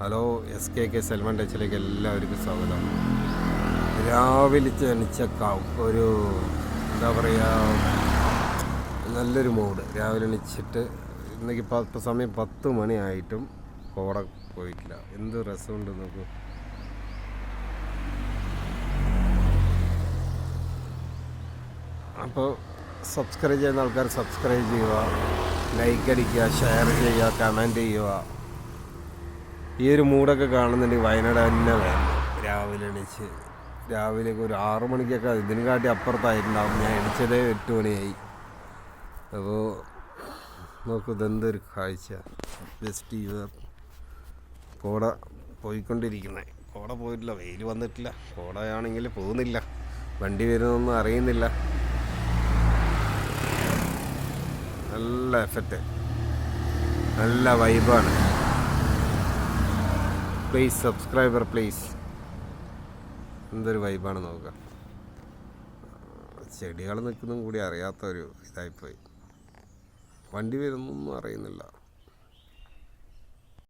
Hello, SKK സെൽമൺ ടച്ചിലേക്ക് എല്ലാവർക്കും സ്വാഗതം. രാവിലെ എണീച്ച ഒരു എന്താ പറയുക, നല്ലൊരു മൂഡ്. രാവിലെ എണീച്ചിട്ട് ഇന്നേക്ക് ഇപ്പോൾ സമയം 10 മണിയായിട്ടും കോട പോയിട്ടില്ല. എന്ത് രസമുണ്ട് നോക്കൂ. അപ്പോൾ സബ്സ്ക്രൈബ് ചെയ്യുന്ന ആൾക്കാർ സബ്സ്ക്രൈബ് ചെയ്യുക, ലൈക്ക് അടിക്കുക, ഷെയർ ചെയ്യുക, കമൻറ്റ് ചെയ്യുക. ഈ ഒരു മൂടൊക്കെ കാണുന്നുണ്ടെങ്കിൽ വയനാട് തന്നെ വേണം. രാവിലെ എണീച്ച് രാവിലെ ഒരു 6 മണിക്കൊക്കെ ഇതിന് കാട്ടി അപ്പുറത്തായിട്ടുണ്ടാവും. ഞാൻ എണീച്ചതേ 8 മണിയായി. അപ്പോൾ നോക്കൂ, ഇതെന്തൊരു കാഴ്ച. ജസ്റ്റ് കോട പോയിക്കൊണ്ടിരിക്കുന്നത്. കോട പോയിട്ടില്ല, വെയിൽ വന്നിട്ടില്ല. കോടയാണെങ്കിൽ പോകുന്നില്ല, വണ്ടി വരുന്നൊന്നും അറിയുന്നില്ല. നല്ല എഫക്റ്റ്, നല്ല വൈബാണ്. Please subscriber please. എന്തൊരു വൈബാണ് നോക്കുക. ചെടികൾ നിൽക്കുന്നതും കൂടി അറിയാത്തൊരു ഇതായിപ്പോയി. വണ്ടി വരുന്നൊന്നും അറിയുന്നില്ല.